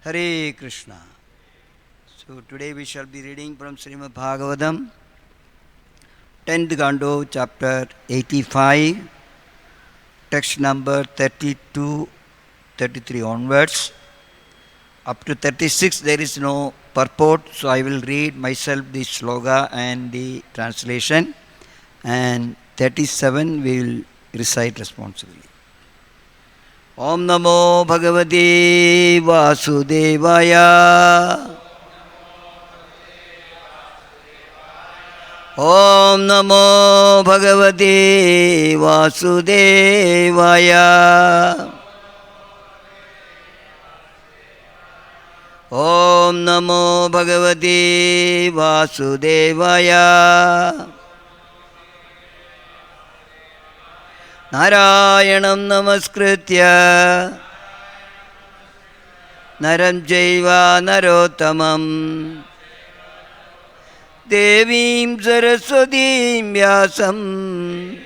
Hare Krishna. So today we shall be reading from Srimad Bhagavatam, 10th Canto, chapter 85, text number 32, 33 onwards. Up to 36 there is no purport, so I will read myself the sloga and the translation, and 37 we will recite responsibly. Om Namo Bhagavate Vasudevaya. Om Namo Bhagavate Vasudevaya. Om Namo Bhagavate Vasudevaya. Narayanam Namaskritya Naram Jaiva Narottamam Devim Saraswatim Vyasam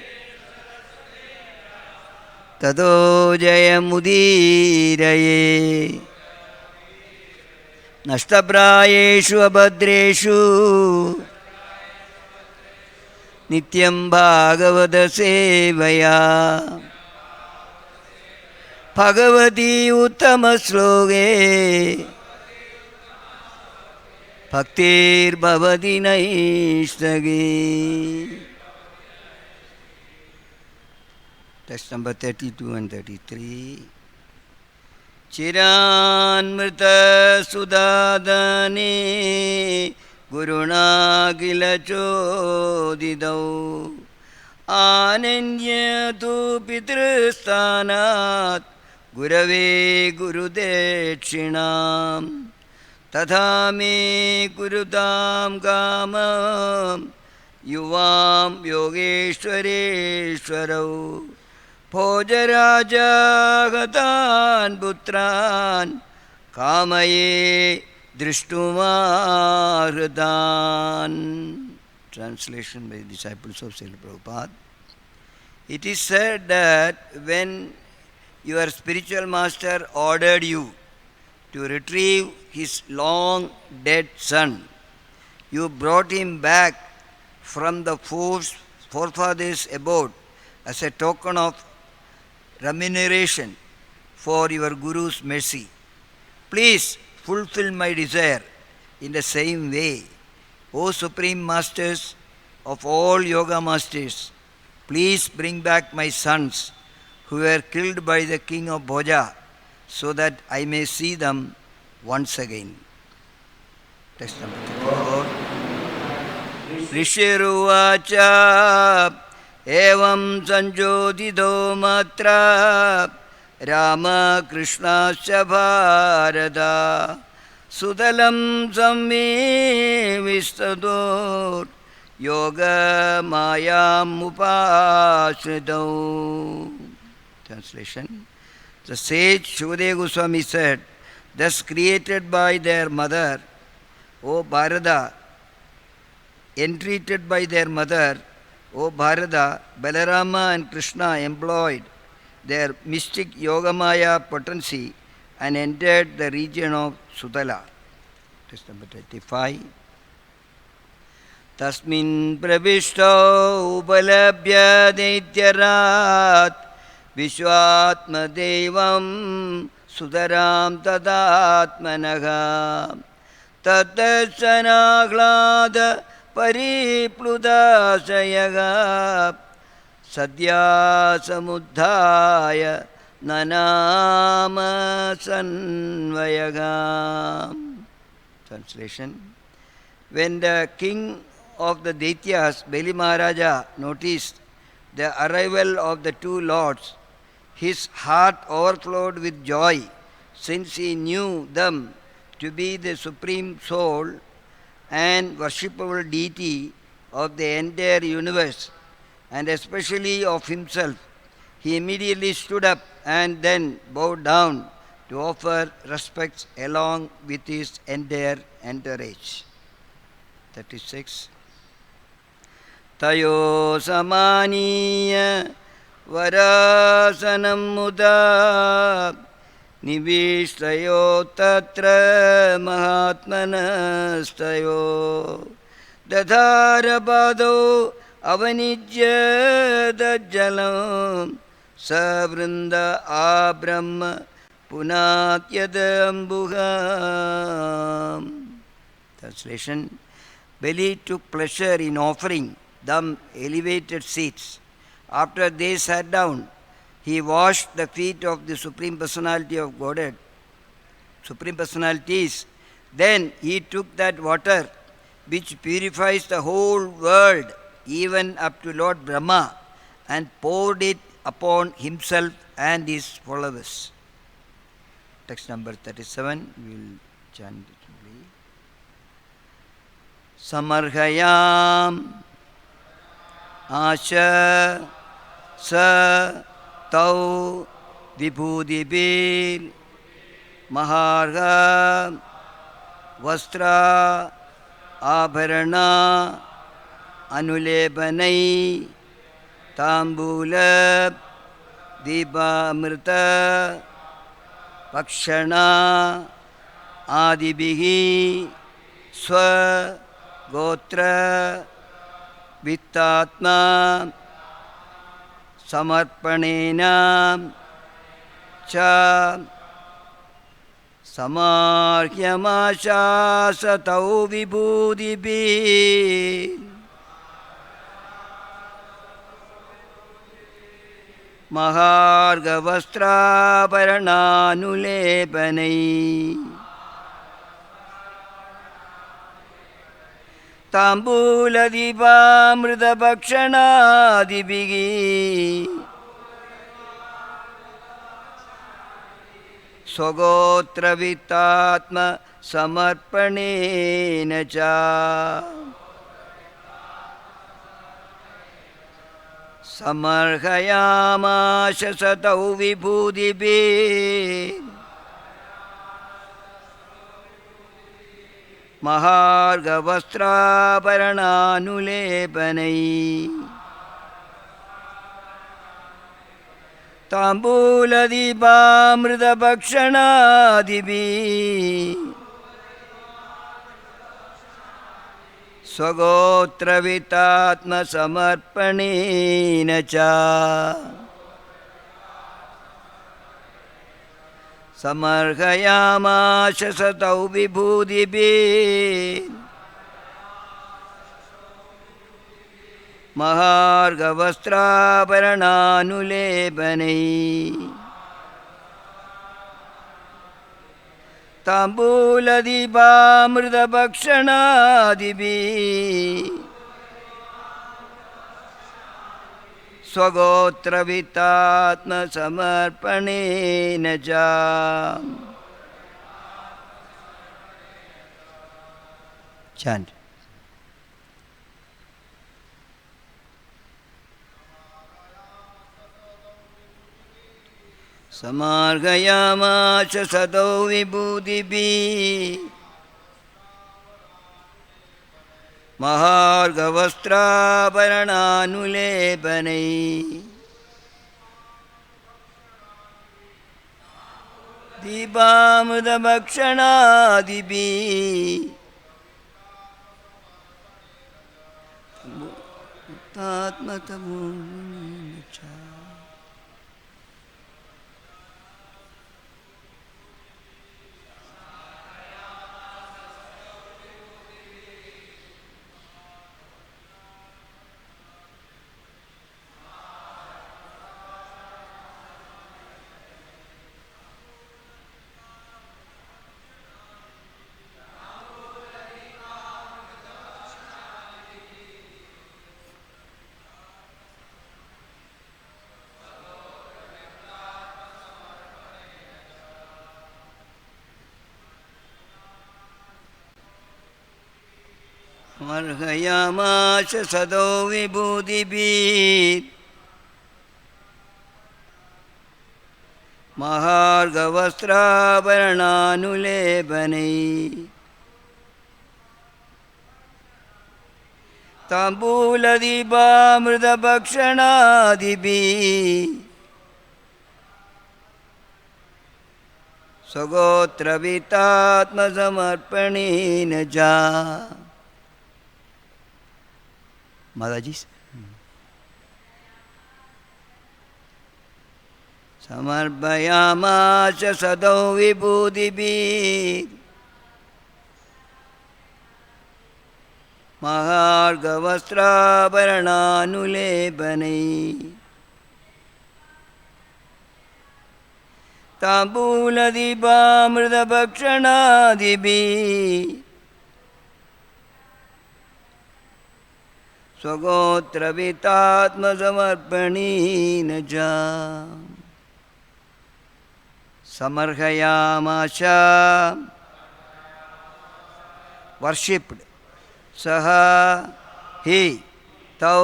Tado Jayamudiraye Nashtaprayeshu Abhadreshu Nityam Bhagavata Sevaya Bhagavati Uttama Sloge Bhaktir Bhavati Naishtage. Text number 32 and 33. Chiranmrita Sudadane Guruna Gilachodidav Ananyatu Pitristanat Gurave Gurudekshinam Tatha me Kurutam Kamam Yuvam Yogeshwareshwarau Bhojaraja Gatan Putran Kamaye Drishtumardan. Translation by disciples of Srila Prabhupada. It is said that when your spiritual master ordered you to retrieve his long dead son, you brought him back from the forefathers' abode as a token of remuneration for your Guru's mercy. Please fulfill my desire in the same way. O Supreme Masters of all Yoga Masters, please bring back my sons who were killed by the king of Bhoja so that I may see them once again. Text number 34. Rishiruvacha evam sanjodido matra Rama Krishna Bharata Sudalam Samme Vistador Yoga Mayam Upashridau. Translation. The sage Shukadeva Goswami said, thus created by their mother, O Bharata, entreated by their mother, O Bharata, Balarama and Krishna employed their mystic Yogamaya potency and entered the region of Sudala. Text number 35. Tasmin pravishto upalabhya daityarat Vishwatma devam sudaram tadatmanaha Tatasanaglada paripludashayaga Sadhya samudhaya nanama sanvayaga. Translation. When the king of the Deities, Beli Maharaja, noticed the arrival of the two lords, his heart overflowed with joy, since he knew them to be the supreme soul and worshipable deity of the entire universe, and especially of himself. He immediately stood up and then bowed down to offer respects along with his entire entourage. 36. Tayo samaniya varasanam muda निवीष्टयो तत्र महात्मनस्तयो दधारपादौ अवनिज्य दज्जलं सवृन्द आब्रह्म पुनात्यदम्बुहाम्. Translation: Bali took pleasure in offering them elevated seats. After they sat down, he washed the feet of the Supreme Personality of Godhead, Supreme Personalities. Then he took that water which purifies the whole world, even up to Lord Brahma, and poured it upon himself and his followers. Text number 37, we will chant it. Samarghayam Asha Sa Tau Vibhudibir Maharga Vastra Abharana Anulebanai Tambula Dibamrita Pakshana Adibihi Swa Gotra Vittatma Samarpanena Cha Samarhyamasha Satau Vibhudibhi Mahargavastra Varananulepanai Tambula Dipa Mrida Bhakshana Dibigi Sogotra Vittatma Samarpanena Cha Samarhayama Shasatau Vibhudibhi Mahargavastra Varananulepanai Tambula Dipa Mrida Bhakshana Dibi Swagotra Vittatma Samarpanena Cha Samarhayama Shasatau Vibhudibhi Mahargavastra Varananulepanai Tambula Dipa Mrida Bhakshana Dibi Swagotra Vittatma Samarpanena Cha. Chant. Samargayama Chasadau Vibhudibhi Mahargavastra Varananulepanai Dibamrita Bhakshana Dibi Tatmatamu Cha. Marghayama Sadau Vibhudibhi Mahargavastra Varananulepanai Tambula Dipa Mrida Bhakshana Dibi स्वगोत्र वितात्म समर्पणेन च माताजी समर्पयामास सदौ विभूतिभिः महार्घवस्त्राभरणानुलेपनैः ताम्बूलदीपामृतभक्षणादिभिः स्वगोत्रवितात्मसमर्पणेन च समर्पयामास worshipped saha he tau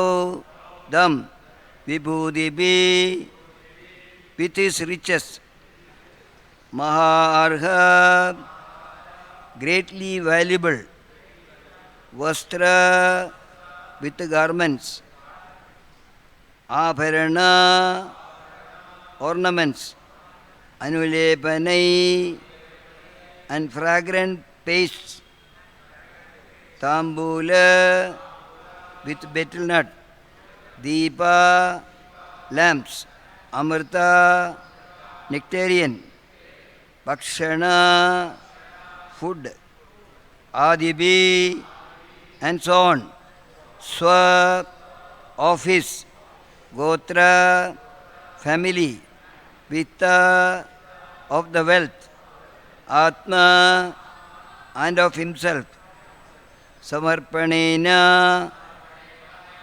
them vibhudibhi with his riches maharha greatly valuable vastra with garments abharana ornaments anulepanai and fragrant pastes Tambula with betel nut, Deepa lamps, Amrita nectarian, Bhakshana food, Adibi and so on. Swa office, Gotra family, Vitta of the wealth, Atma and of himself. Samarpanena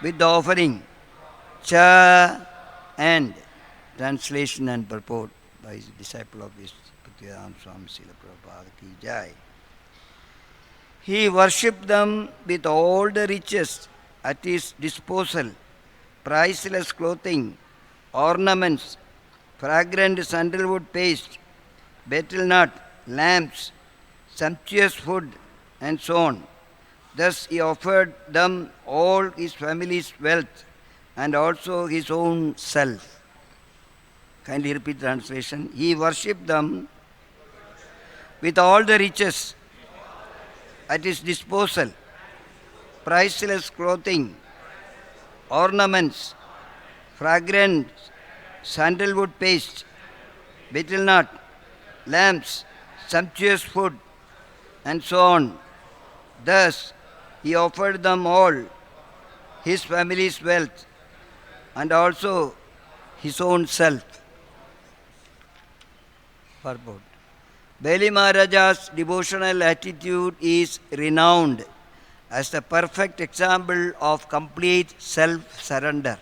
with the offering, cha and translation and purport by his disciple of this Bhaktivedanta Swami Srila Prabhupada ki jai. He worshipped them with all the riches at his disposal, priceless clothing, ornaments, fragrant sandalwood paste, betel nut, lamps, sumptuous food and so on. Thus he offered them all his family's wealth and also his own self. Kindly repeat the translation. He worshipped them with all the riches at his disposal, priceless clothing, ornaments, fragrant sandalwood paste, betel nut, lamps, sumptuous food and so on. Thus he offered them all his family's wealth and also his own self. Purport. Bali Maharaja's devotional attitude is renowned as the perfect example of complete self-surrender.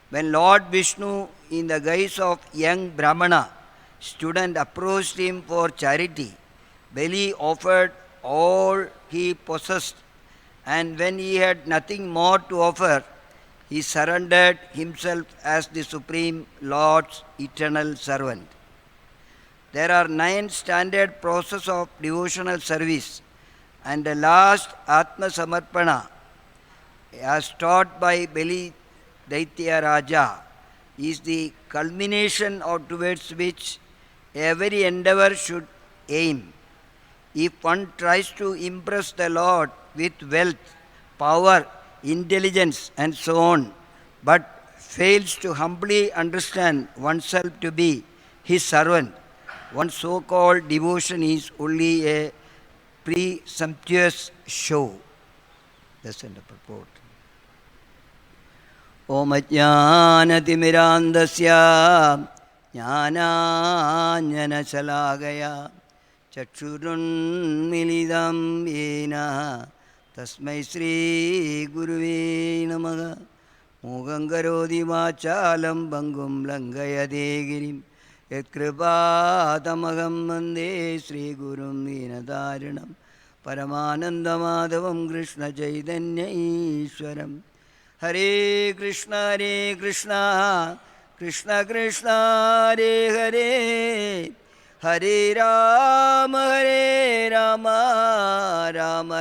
When Lord Vishnu, in the guise of young Brahmana, stood and approached him for charity, Bali offered all he possessed, and when he had nothing more to offer, he surrendered himself as the Supreme Lord's eternal servant. There are 9 standard processes of devotional service, and the last Atma Samarpana, as taught by Bali Daitya Raja, is the culmination or towards which every endeavor should aim. If one tries to impress the Lord with wealth, power, intelligence and so on, but fails to humbly understand oneself to be his servant, one's so-called devotion is only a presumptuous show. That's in the purport. Om Ajnanatimmirandasya Jnananjana Salagaya Chakshurunmilidam yena tasmai Sri Guruve namaha Mogangarodi vachalam bangum langayade girim Yatkripatamaham mande Sri Gurum Vinadaranam Paramanandamadavam Krishna Chaitanya Ishwaram Hare Krishna Krishna Krishna Hare Hare Hare Rama Rama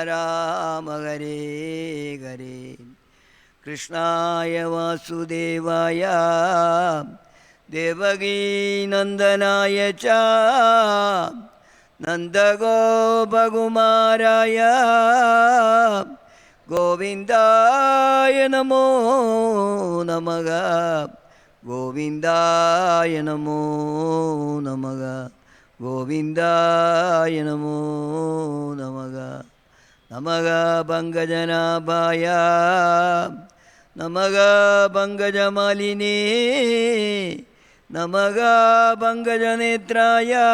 Rama Hare Hare Krishnaya Vasudevaya Devagi Nandanaya cha Nandago Bhagumaraya Govindaya Namo Namaga Govindaya Namo Namaga Govindaya Namo Namaga Namaga Bangajanabhaya Namaga Bangajamalini Namaga Bangajanetraya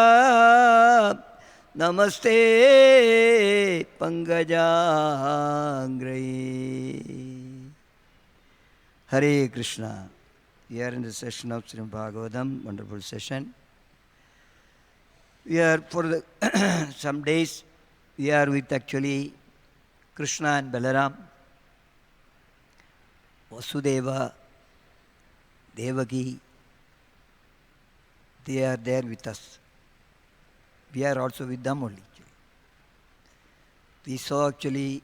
Namaste Pangajangrahi. Hare Krishna. We are in the session of Srimad Bhagavatam, wonderful session. We are for the some days we are with actually Krishna and Balaram, Vasudeva, Devaki. They are there with us. We are also with them only. We saw actually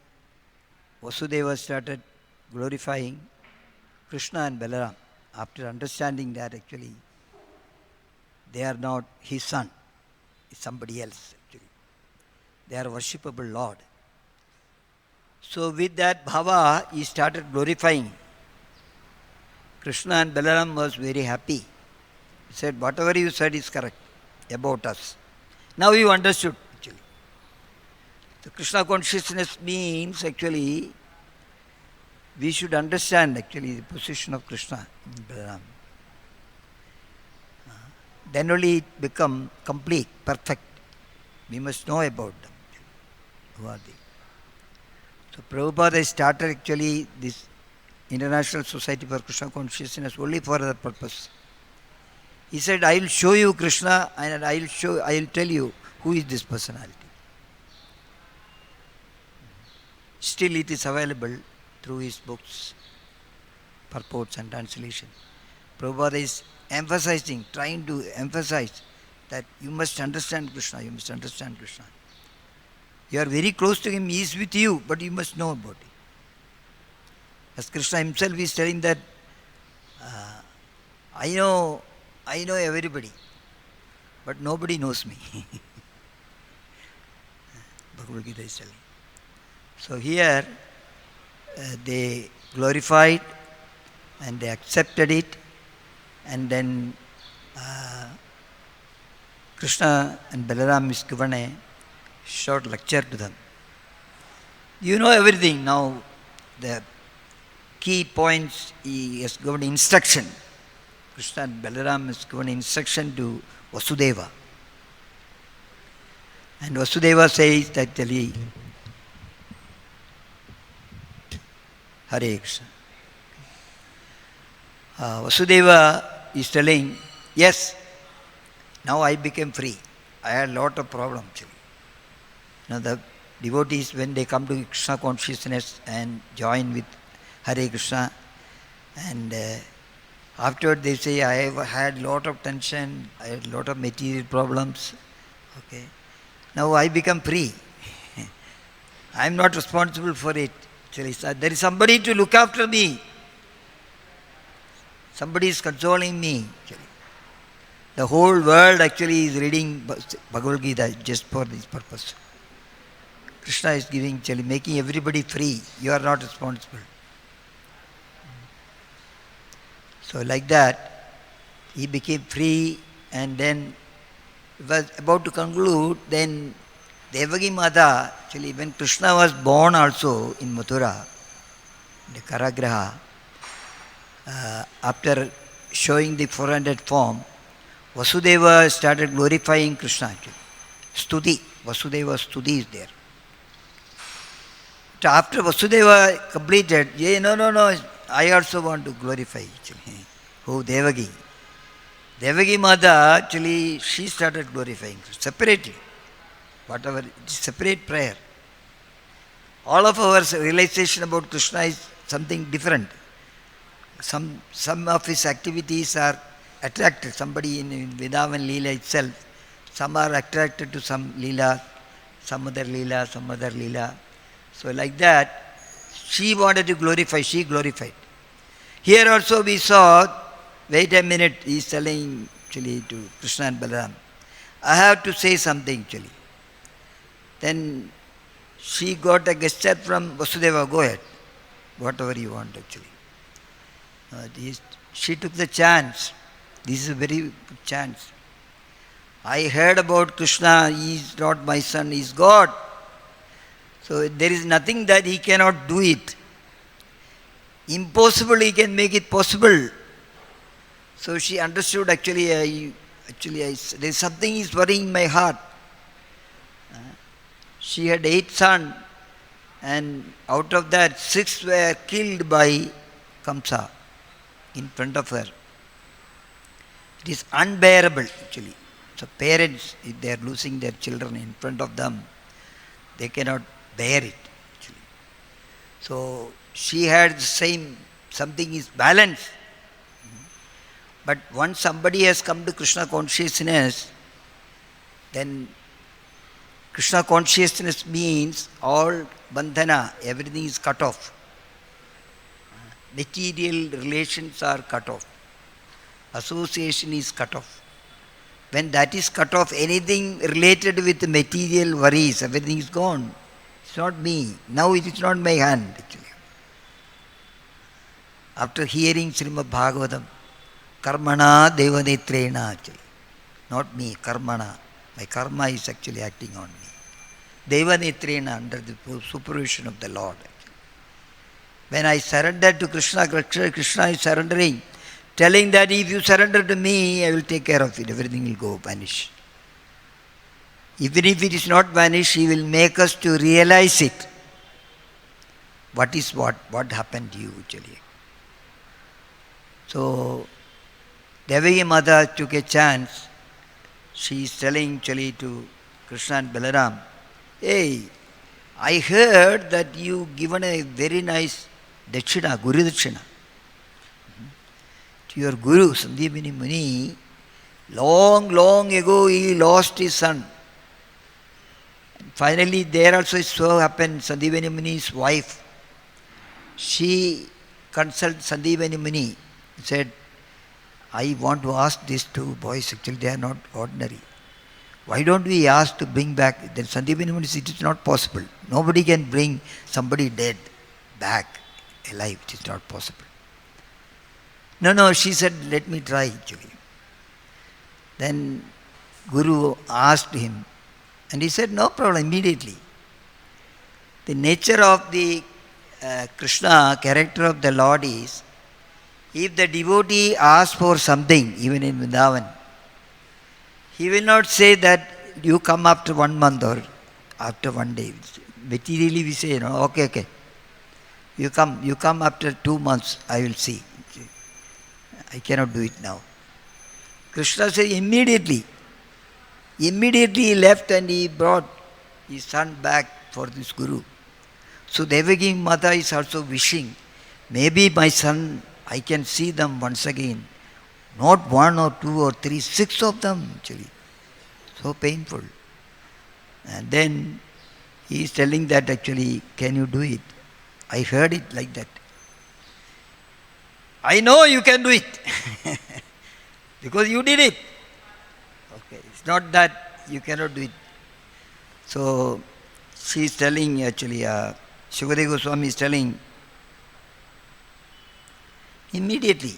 Vasudeva started glorifying Krishna and Balaram after understanding that actually they are not his son, it's somebody else actually. They are worshipable Lord. So with that bhava, he started glorifying. Krishna and Balaram was very happy. He said, whatever you said is correct about us. Now you understood actually. The Krishna consciousness means actually we should understand actually the position of Krishna and Balaram. Then only it become complete, perfect. We must know about them. Who are they? So Prabhupada started actually this International Society for Krishna Consciousness only for that purpose. He said, I will show you Krishna and I will tell you who is this personality. Still it is available through his books, purports and translation. Prabhupada is emphasizing, trying to emphasize that you must understand Krishna, you must understand Krishna. You are very close to him, he is with you, but you must know about it. As Krishna himself is telling that, I know everybody, but nobody knows me. Bhagavad-gita is telling. So here they glorified and they accepted it, and then Krishna and Balaram is given a short lecture to them. You know everything now. The key points he has given instruction. Krishna and Balaram is given instruction to Vasudeva. And Vasudeva says that Hare Krishna. Vasudeva is telling, yes, now I became free. I had a lot of problems actually. Now the devotees, when they come to Krishna consciousness and join with Hare Krishna, and afterward they say, I have had a lot of tension, I had a lot of material problems. Okay. Now I become free. I am not responsible for it. Actually, there is somebody to look after me. Somebody is consoling me. Actually. The whole world actually is reading Bhagavad-gita just for this purpose. Krishna is giving, actually making everybody free. You are not responsible. So like that, he became free, and then was about to conclude. Then Devaki Mata, actually when Krishna was born also in Mathura, the Karagraha, after showing the 400 form, Vasudeva started glorifying Krishna actually. Stuti, Vasudeva Stuti is there. So after Vasudeva completed, no, I also want to glorify actually. Who? Devaki. Devaki Mata, actually, she started glorifying separately. Whatever, separate prayer. All of our realization about Krishna is something different. Some of his activities are attracted. Somebody in Vrindavan Leela itself, some are attracted to some Leela, some other Leela. So like that, she wanted to glorify, she glorified. Here also we saw wait a minute, he is telling actually to Krishna and Balaram, I have to say something actually. Then she got a gesture from Vasudeva, go ahead, whatever you want actually. She took the chance. This is a very good chance. I heard about Krishna, he is not my son, he is God. So there is nothing that he cannot do it. Impossible, he can make it possible. So she understood actually, there is something is worrying my heart. She had 8 sons, and out of that 6 were killed by Kamsa in front of her. It is unbearable actually. So parents, if they are losing their children in front of them, they cannot bear it actually. So she had the same, something is balanced. But once somebody has come to Krishna consciousness, then Krishna consciousness means all bandhana, everything is cut off. Material relations are cut off. Association is cut off. When that is cut off, anything related with material worries, everything is gone. It's not me. Now it is not my hand actually. After hearing Srimad Bhagavatam, karmana devanetrena actually. Not me, karmana. My karma is actually acting on me. Devanetrena, under the supervision of the Lord. When I surrender to Krishna, Krishna is surrendering, telling that if you surrender to me, I will take care of it. Everything will go vanish. Even if it is not vanish, he will make us to realize it. What happened to you actually. So, Devaki Mata took a chance. She is telling actually to Krishna and Balaram, hey, I heard that you given a very nice dakshina, Guru dakshina. To your Guru, Sandeepani Muni, long ago he lost his son. And finally there also it so happened, Sandeepani Muni's wife, she consulted Sandeepani Muni, said, I want to ask these 2 boys, actually they are not ordinary. Why don't we ask to bring back? Then Sandeepani Muni said, it is not possible. Nobody can bring somebody dead back alive. It is not possible. No, she said, let me try actually. Then Guru asked him, and he said, no problem, immediately. The nature of the Krishna, character of the Lord is, if the devotee asks for something, even in Vrindavan, he will not say that you come after 1 month or after 1 day. Materially we say, okay. You come after 2 months, I will see. I cannot do it now. Krishna said immediately. Immediately he left and he brought his son back for this Guru. So Devaki Mata is also wishing, maybe my son, I can see them once again. Not 1 or 2 or 3, 6 of them actually. So painful. And then he is telling that actually, can you do it? I heard it like that. I know you can do it. Because you did it. Okay, it's not that you cannot do it. So she is telling actually, Shukadeva Goswami is telling, immediately,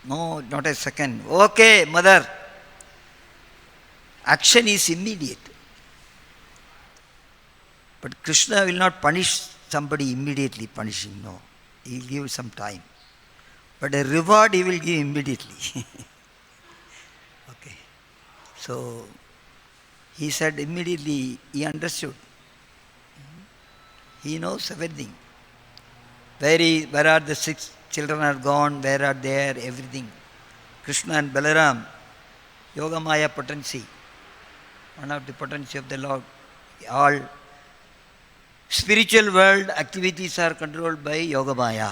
no, not a second. Okay, mother. Action is immediate. But Krishna will not punish somebody immediately, punishing, no. He will give some time. But a reward he will give immediately. Okay. So, he said immediately, he understood. He knows everything. Where are the 6 children are gone, where are they, everything. Krishna and Balaram, Yoga Maya potency, one of the potency of the Lord. All spiritual world activities are controlled by Yoga Maya.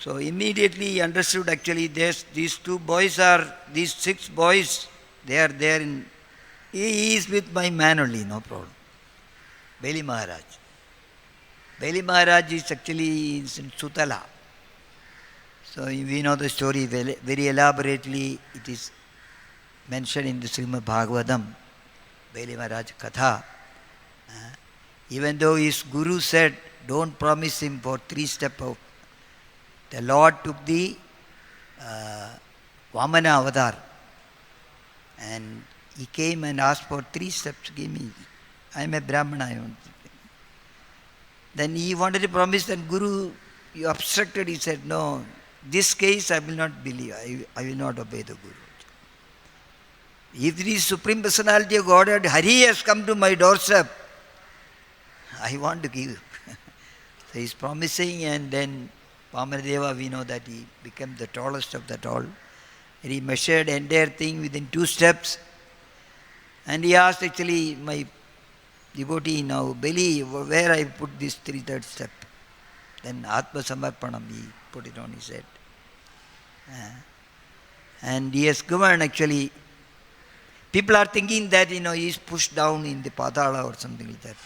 So immediately he understood actually these 6 boys, they are there in, he is with my man only, no problem. Beli Maharaj. Beli Maharaj is actually in Sutala. So we know the story very elaborately. It is mentioned in the Srimad Bhagavatam, Beli Maharaj Katha. Even though his guru said, don't promise him for 3 steps of, the Lord took the Vamana avatar and he came and asked for 3 steps. Give me, I am a Brahmana. I want. Then he wanted to promise, and Guru, you obstructed. He said, no, this case I will not believe. I will not obey the Guru. If the Supreme Personality of Godhead, Hare has come to my doorstep, I want to give. So he is promising, and then Vamanadeva, we know that he became the tallest of the tall. And he measured the entire thing within 2 steps. And he asked actually my devotee now, Beli, where I put this 3rd step? Then Atma Samarpanam, he put it on his head. And he has given actually, people are thinking that, he is pushed down in the Padala or something like that.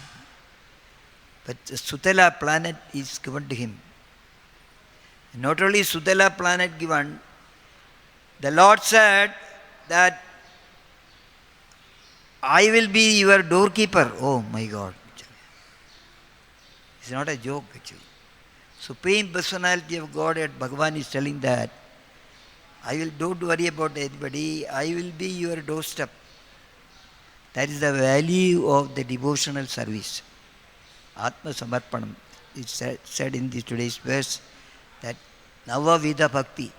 But the Sutela planet is given to him. Not only Sutela planet given, the Lord said that I will be your doorkeeper. Oh my God. It's not a joke actually. Supreme Personality of Godhead, Bhagavan is telling that don't worry about anybody, I will be your doorstep. That is the value of the devotional service. Atma Samarpanam. It's said in today's verse that Nava Vida Bhakti,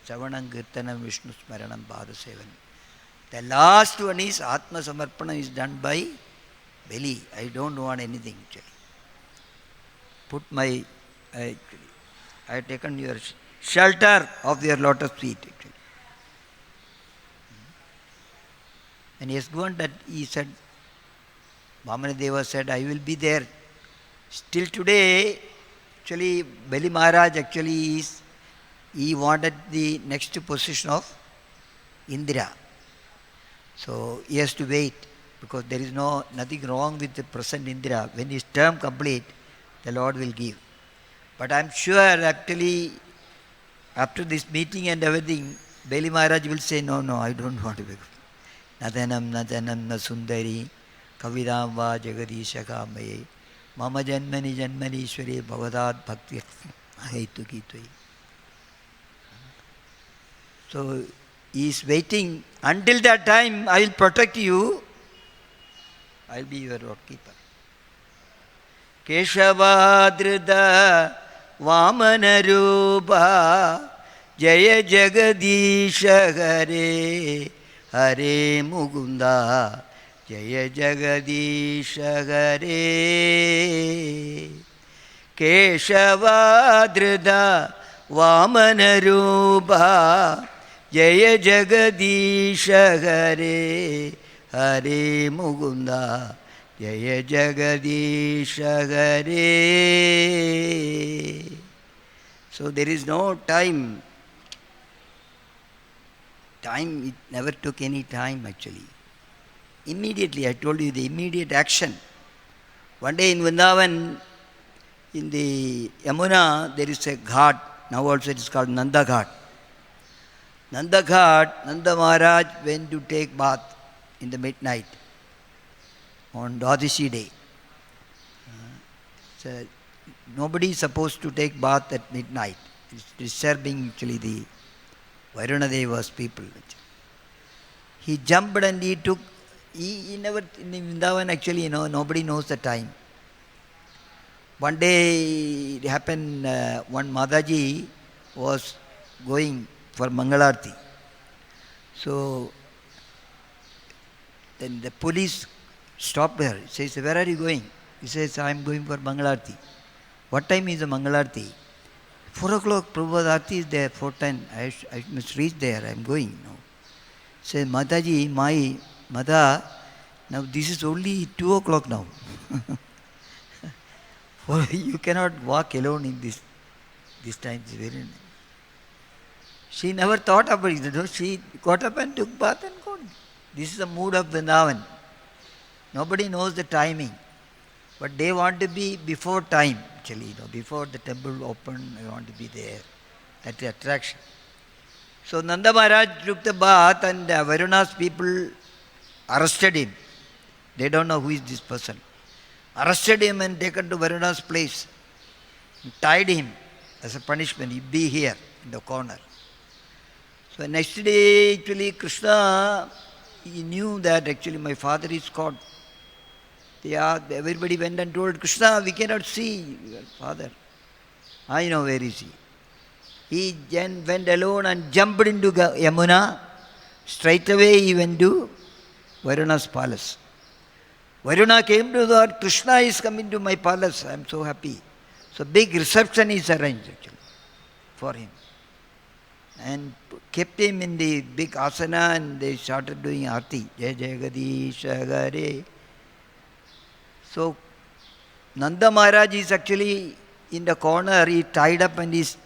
Savanam Kirtanam Vishnu Smaranam Bhada Sevan. The last one is Atma Samarpanam is done by Beli. I don't want anything actually. Put my, I have taken your shelter of your lotus feet actually. And he has given that, he said, Vamanadeva said, I will be there. Still today, actually, Beli Maharaj actually he wanted the next position of Indra. So he has to wait because there is nothing wrong with the present Indra. When his term complete, the Lord will give. But I am sure actually after this meeting and everything, Beli Maharaj will say, no, I don't want to be. Nadanam nadanam na sundari kavidam va jagadisha maye mama janmani janmanishwari bhavadat bhakti haitu kitoi. So he is waiting. Until that time, I will protect you. I will be your doorkeeper. Keshavadrida Vamanarupa Jaya Jagadisha Hare Hare Mugunda Jaya Jagadisha Hare Keshavadrida Vamanarupa Jaya Jagadisha Hare Hare Mugunda Jaya Jagadisha Hare. So there is no time. It never took any time actually. Immediately, I told you the immediate action. One day in Vrindavan, in the Yamuna, there is a ghat. Now also it is called Nanda Ghat. Nanda Maharaj went to take bath in the midnight on Dwadashi day. So nobody is supposed to take bath at midnight. It's disturbing actually the Varuna Deva's people. He jumped and he never, in Vrindavan actually, nobody knows the time. One day it happened, one Mataji was going for Mangalarti. So then the police stopped her. He says, where are you going? He says, I am going for Mangalarti. What time is the Mangalarti? 4 o'clock, Prabhupada Arati is there, 4:10. I must reach there, I am going. No. Say, Mataji, my Mata, now this is only 2 o'clock now. You cannot walk alone in this time. It's very nice. She never thought about it. She got up and took bath and gone. This is the mood of Vrindavan. Nobody knows the timing. But they want to be before time, actually. Before the temple open, they want to be there. That's the attraction. So Nanda Maharaj took the bath and Varuna's people arrested him. They don't know who is this person. Arrested him and taken to Varuna's place. Tied him as a punishment. You be here in the corner. So next day, actually, Krishna, he knew that actually my father is caught. Everybody went and told Krishna, we cannot see your father. I know where is he. He then went alone and jumped into Yamuna. Straight away he went to Varuna's palace. Varuna came to that, Krishna is coming to my palace. I am so happy. So big reception is arranged actually for him. And kept him in the big asana and they started doing arati. Jai Jai Gadisha Hare. So Nanda Maharaj is actually in the corner. He tied up and he's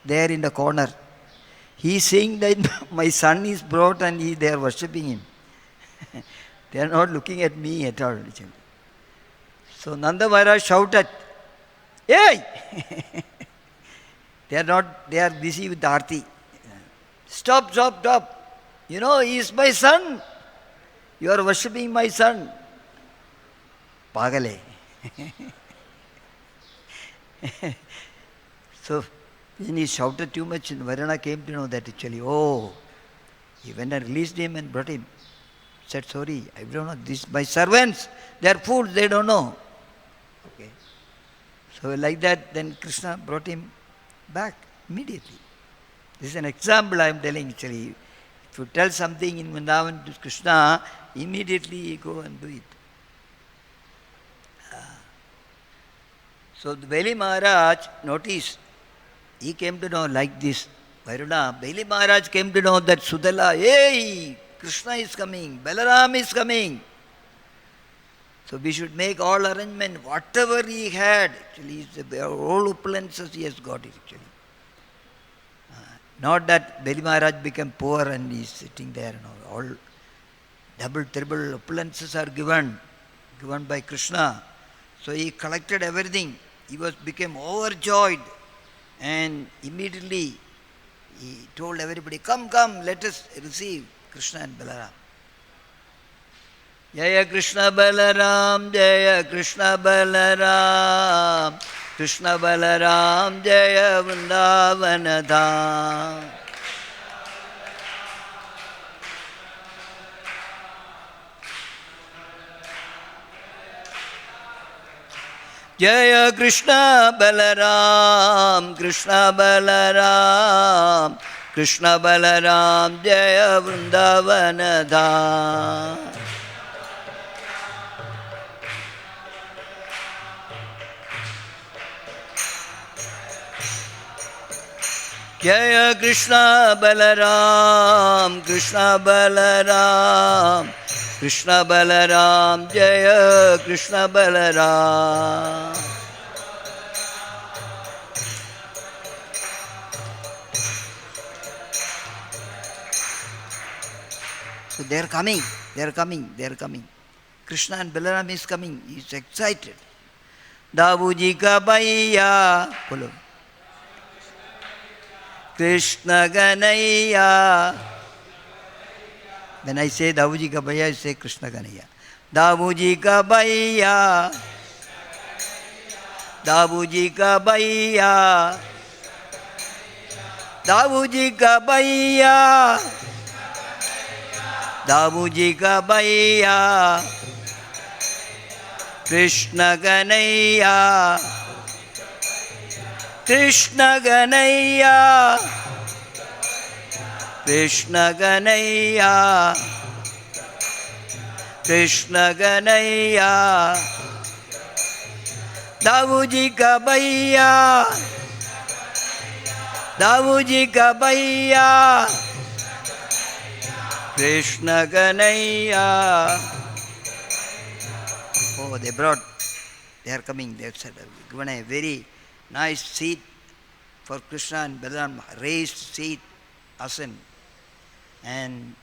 there in the corner. He is saying that my son is brought and they are worshipping him. They are not looking at me at all. So Nanda Maharaj shouted, hey! They are busy with the arati. Stop, stop, stop. You know, he is my son. You are worshipping my son. Pagale. So when he shouted too much, Varuna came to know that actually, he went and released him and brought him. Said, sorry, I don't know, this my servants, they are fools, they don't know. Okay. So like that, then Krishna brought him back immediately. This is an example I am telling actually. If you tell something in Vrindavan to Krishna, immediately you go and do it. So the Beli Maharaj noticed, he came to know like this. Varuna, Beli Maharaj came to know that Sudala, hey, Krishna is coming, Balaram is coming. So we should make all arrangement, whatever he had, actually, all opulences he has got it actually. Not that Beli Maharaj became poor and he is sitting there. No, all double, triple opulences are given by Krishna. So he collected everything. He became overjoyed and immediately he told everybody, come, let us receive Krishna and Balaram. Jaya Krishna Balaram, Jaya Krishna Balaram, Krishna Balaram, Jaya Vrindavana Dham. Jaya Krishna Balaram, Krishna Balaram, Krishna Balaram, Jaya Vrindavana Dham. Jaya Krishna Balaram, Krishna Balaram, Krishna Balaram, Jaya Krishna Balaram. So they are coming. Krishna and Balaram is coming. He is excited. Dabuji ka bhaiya. Follow. Krishna Ganaya. When I say Dabuji ka bhaiya, I say Krishna Ganaya. Dabuji ka bhaiya. Dabuji ka bhaiya. Dabuji ka bhaiya. Dabuji ka bhaiya. Krishna Ganaya. Krishna Ganaya. Krishna Ganaya. Krishna Ganaya. Dabuji ka bhaiya. Dabuji ka bhaiya. Krishna Ganaya. Oh, they are coming. They have given a very nice seat for Krishna and Balaram, raised seat, asan. And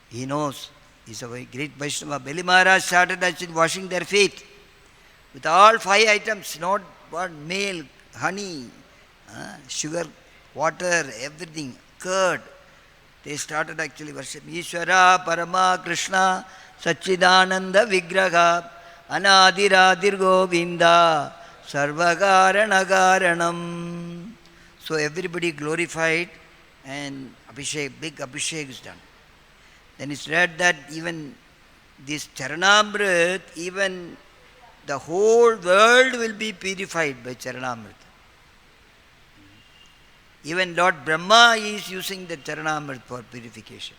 he knows, he's a very great Vaishnava. Beli Maharaj started actually washing their feet with all 5 items, not one, milk, honey, sugar, water, everything, curd. They started actually worshiping Ishvara, Parama, Krishna, Satchidananda Vigraha, Anadiradir Govinda, Sarvagarana Garanam. So everybody glorified and Abhishek, big Abhishek is done. Then it's read that even this Charanamrit, even the whole world will be purified by Charanamrit. Even Lord Brahma is using the Charanamrit for purification.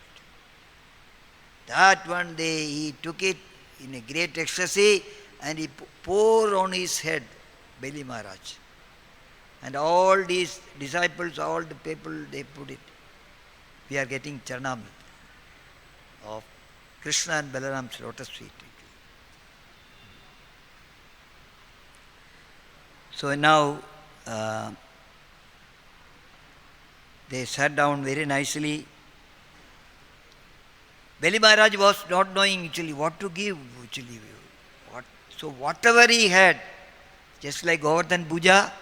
That one day he took it in a great ecstasy and he poured on his head, Beli Maharaj. And all these disciples, all the people, they put it. We are getting Charanamrit of Krishna and Balaram's lotus feet. So now they sat down very nicely. Beli Maharaj was not knowing actually what to give. Actually, so whatever he had, just like Govardhan Puja,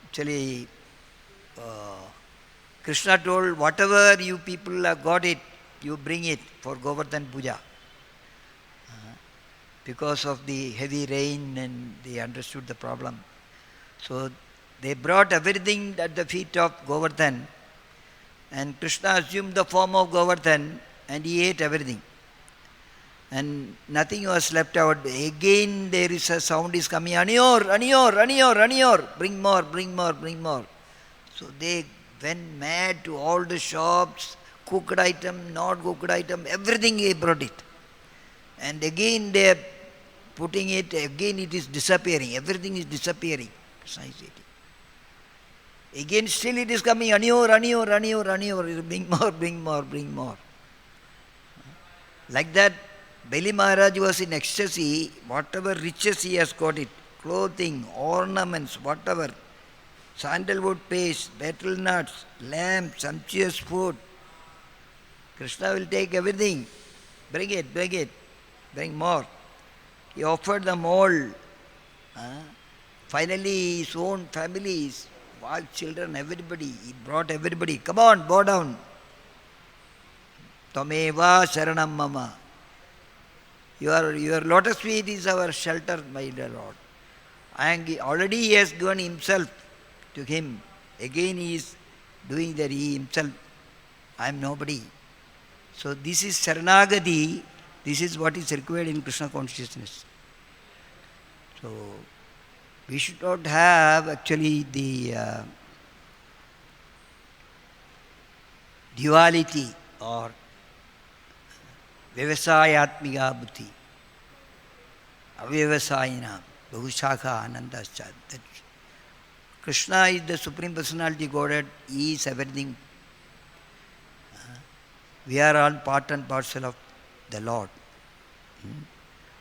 actually Krishna told, whatever you people have got it, you bring it for Govardhan Puja. Because of the heavy rain and they understood the problem. So they brought everything at the feet of Govardhan and Krishna assumed the form of Govardhan and he ate everything. And nothing was left out. Again there is a sound is coming, Aniyor, Aniyor, Aniyor, Aniyor, bring more, bring more, bring more. So they went mad to all the shops, cooked item, not cooked item, everything he brought it. And again they are putting it, again it is disappearing, everything is disappearing. Krishna is eating. Again still it is coming, Aniyor, Aniyor, Aniyor, Aniyor, bring more, bring more, bring more. Like that, Beli Maharaj was in ecstasy, whatever riches he has got it, clothing, ornaments, whatever, sandalwood paste, betel nuts, lamb, sumptuous food. Krishna will take everything. Bring it, bring more. He offered them all. Finally, his own family, his wife, children, everybody, he brought everybody. Come on, bow down. Tameva Sharanam Mama. Your lotus feet is our shelter, my dear Lord. And already he has given himself to him. Again he is doing that he himself. I am nobody. So this is Saranagati. This is what is required in Krishna consciousness. So we should not have actually the duality or Vyavasayatmika buddhi, Avyavasayina, Bahushakha Anandascha. Krishna is the Supreme Personality Godhead, He is everything. We are all part and parcel of the Lord.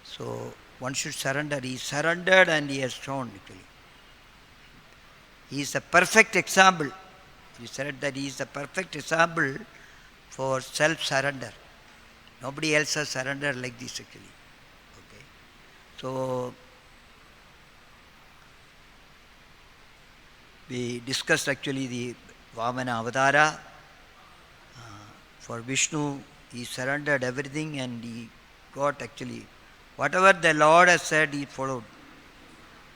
So one should surrender. He surrendered and he has shown actually. He is a perfect example. He said that he is a perfect example for self-surrender. Nobody else has surrendered like this actually. Okay. So we discussed actually the Vamana Avatara. For Vishnu, he surrendered everything and he got actually whatever the Lord has said, he followed.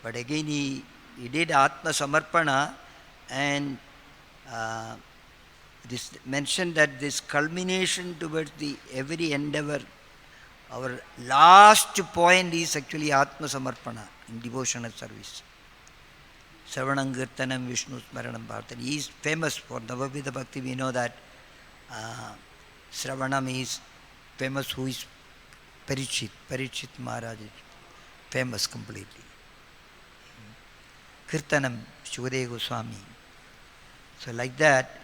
But again he did Atma Samarpana and this mentioned that this culmination towards the every endeavor, our last point is actually Atma Samarpana in devotional service. Sravanam Kirtanam Vishnu Smaranam Bharatan. He is famous for Navavidha Bhakti. We know that Sravanam is famous, who is Parikshit Maharaj is famous completely. Kirtanam Shukadeva Goswami. So like that,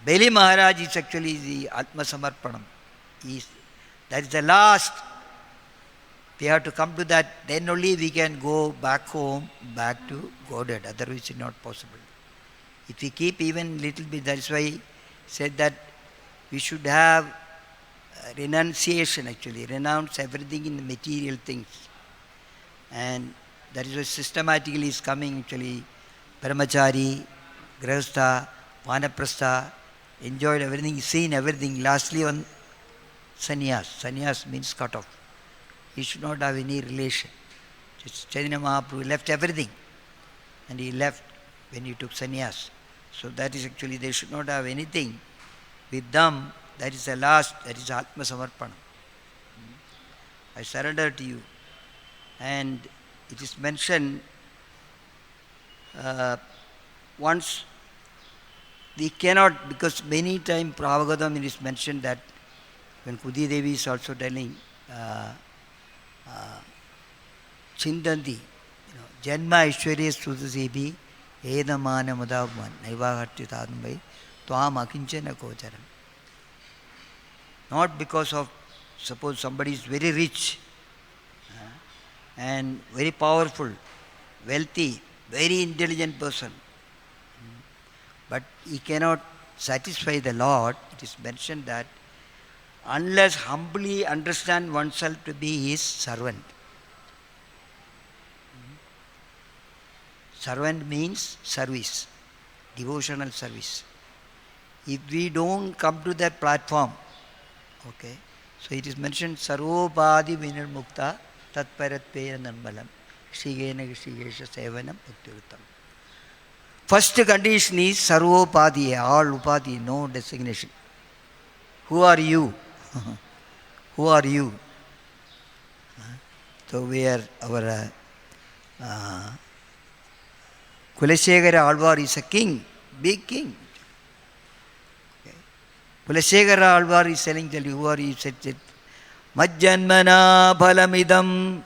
Beli Maharaj is actually the Atma Samarpanam. That is the last. We have to come to that, then only we can go back home, back to Godhead. Otherwise it's not possible. If we keep even little bit, that is why he said that we should have renunciation actually, renounce everything in the material things. And that is why systematically is coming actually brahmachari, grahastha, vanaprastha, enjoyed everything, seen everything. Lastly, on sannyas. Sannyas means cut off. He should not have any relation. Just Chaitanya Mahaprabhu left everything, and he left when he took sannyas. So that is actually, they should not have anything with them. That is the last, that is Atma Samarpana. I surrender to you. And it is mentioned once we cannot, because many times Bhagavatam it is mentioned that when Kudi Devi is also telling Chindanti, Janma Aishwarya Sutasebi Edamana Madhavman Naivahatya Tadambai Tuam Akinchana Kocharam. Not because of, suppose somebody is very rich and very powerful, wealthy, very intelligent person, but he cannot satisfy the Lord. It is mentioned that unless humbly understand oneself to be his servant. Servant means service, devotional service. If we don't come to that platform, okay, so it is mentioned Sarvopadi Vinirmukta Tatparatpeya Narmalam Shigena Shigesha Sevanam Bhaktirutam. First condition is Sarvopadi, all upadi, no designation. Who are you? Who are you? So we are our Kulashegara Alvar is a king, big king. Okay. Kulashegara Alvar is telling, tell you, who are you? Said, Majjanmana Palamidam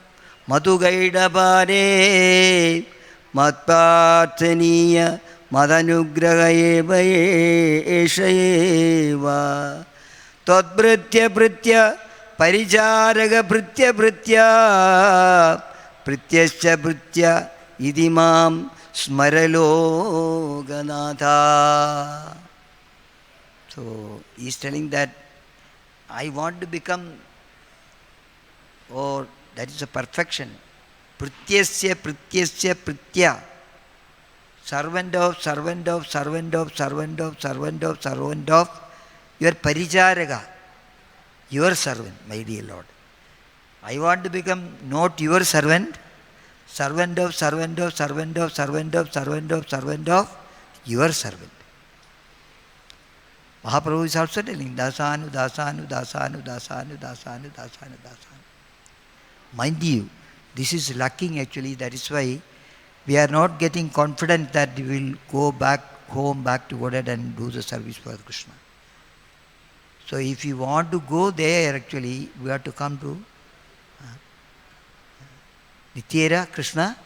Madhugaidapare Matparthaniya Madanugrahaeva Eshaeva Tadbritya Britya Parijaraga Britya Britya Prityascha Britya Idimam Smaralo Ganatha. So he is telling that I want to become, or that is a perfection. Prityasya Prityasya Pritya. Servant of, servant of, servant of, servant of, servant of, servant of your Parijaraga, your servant, my dear Lord. I want to become not your servant, servant of, servant of, servant of, servant of, servant of, servant of, your servant. Mahaprabhu is also telling, Dasanu, Dasanu, Dasanu, Dasanu, Dasanu, Dasanu, Dasanu. Mind you, this is lacking actually, that is why we are not getting confident that we will go back home, back to Godhead and do the service for Krishna. So if you want to go there actually, we have to come to Nityera Krishna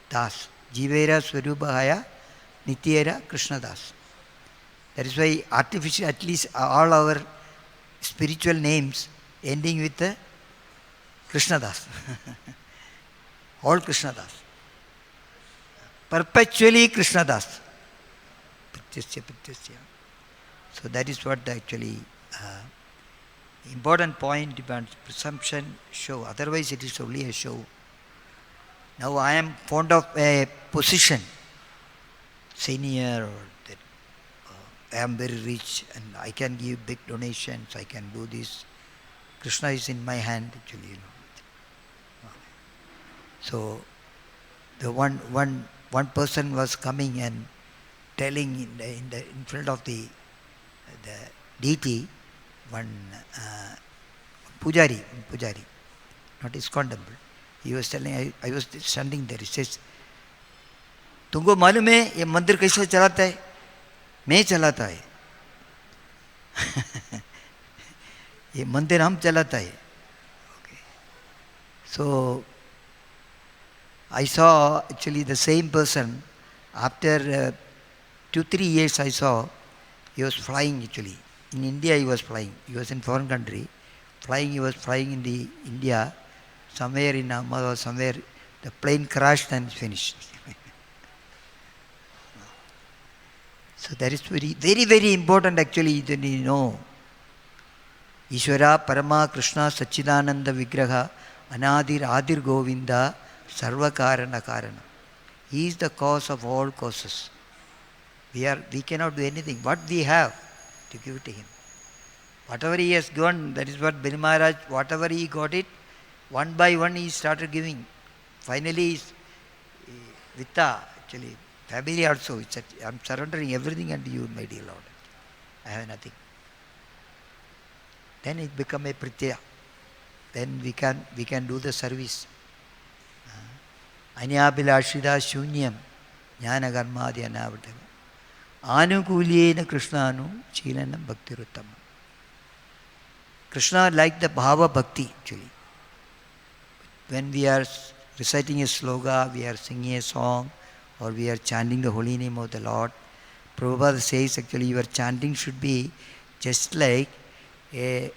Das. Jivera Swarupahaya Nityera Krishna Das. That is why artificial, at least all our spiritual names ending with the Krishna Das. All Krishna Das. Perpetually Krishna Das. Prityasya, Prityasya. So that is what actually important point about presumption show. Otherwise it is only a show. Now I am fond of a position, senior, or that I am very rich and I can give big donations, I can do this. Krishna is in my hand actually, you know. So the one person was coming and telling in front of the deity, one Pujari, not ISKCON temple. He was telling, I was standing there, he says, तुमको मालूम है ये मंदिर कैसे चलाता है? मैं चलाता है. ये मंदिर हम चलाता है. Okay. So I saw actually the same person after 2-3 years. I saw he was flying actually. In India he was flying. He was in foreign country. He was flying in the India. Somewhere in Ahmedabad or somewhere, the plane crashed and finished. So that is very, very, very important actually, then you know. Ishvara Parama Krishna Sachidananda Vigraha Anadir Adir Govinda Sarvakarana Karana. He is the cause of all causes. We cannot do anything. What we have, to give it to him. Whatever he has given, that is what Bali Maharaj, whatever he got it, one by one he started giving. Finally, Vitta, actually, family also, I am surrendering everything unto you, my dear Lord. I have nothing. Then it become a Pritya. Then we can do the service. Anyabhilashida shunyam jnana karmadi anavatava anukulyena krishnanu chilanam bhaktiruttam. Krishna like the bhava bhakti actually. When we are reciting a sloga, we are singing a song, or we are chanting the holy name of the Lord, Prabhupada says actually your chanting should be just like a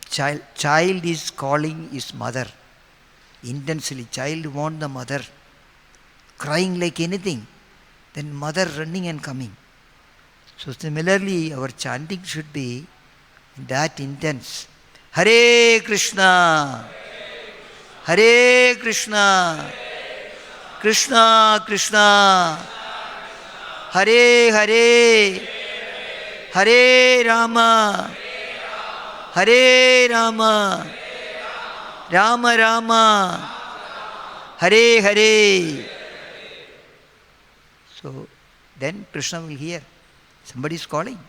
child is calling his mother intensely. Child wants the mother, crying like anything, then mother running and coming. So similarly our chanting should be that intense. Hare Krishna, Hare Krishna, Krishna Krishna, Hare Hare, Hare Rama, Hare Rama, Rama Rama, Hare Hare. So then Krishna will hear. Somebody is calling.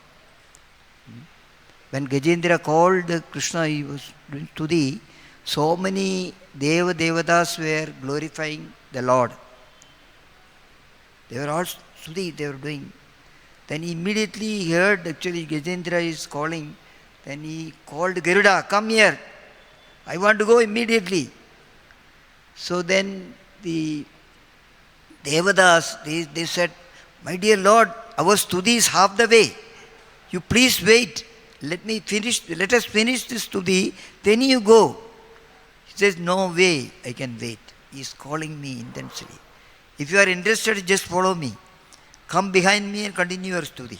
When Gajendra called Krishna, he was doing stuti. So many Devatas were glorifying the Lord. They were all stuti they were doing. Then immediately he heard actually Gajendra is calling. Then he called Garuda, come here. I want to go immediately. So then the Devatas, they said, my dear Lord, our stuti is half the way. You please wait. Let us finish this stuti, then you go. He says, no way I can wait. He is calling me intensely. If you are interested, just follow me. Come behind me and continue your stuti.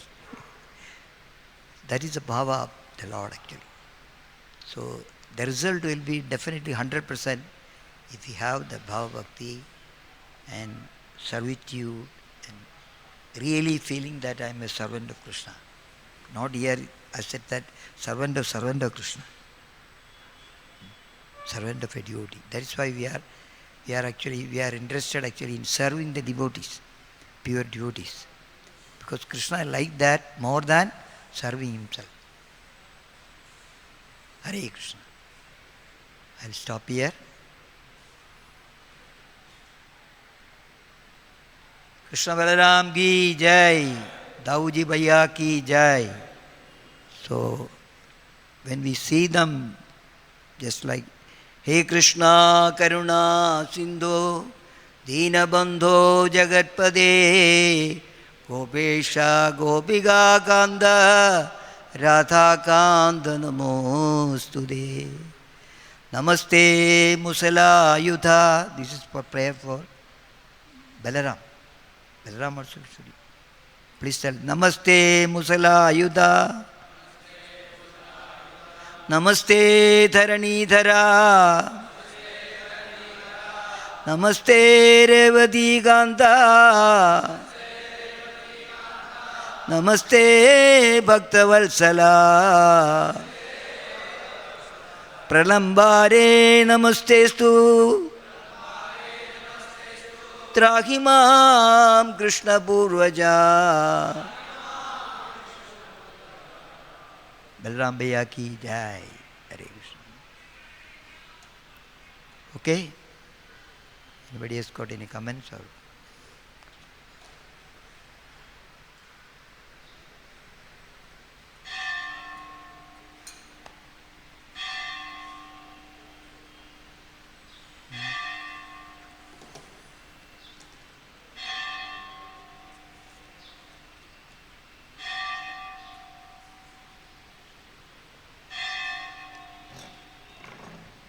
That is the bhava of the Lord actually. So the result will be definitely 100% if we have the bhava bhakti and servitude and really feeling that I am a servant of Krishna. Not here I said that servant of Krishna. Servant of a devotee. That is why we are interested actually in serving the devotees, pure devotees. Because Krishna likes that more than serving himself. Hare Krishna. I will stop here. Krishna Balaram ki jai, Dauji Bhaiya ki jai. So when we see them, just like He Krishna Karuna Sindhu Dina Bandho Jagatpade Gopesha Gopiga Kanda Radha Kanda Namostude. Namaste Musala Yudha. This is for prayer for Balaram. Balaram also should. Please tell. Namaste Musala Yudha. Namaste Dharanidhara. Namaste Revati Ganda. Namaste Bhaktavalsala. Pralambare Namastestu. Trahimam Krishna Purvaja. Balaram Bhaiya ki jai. Hare Krishna. Okay? Anybody has got any comments or?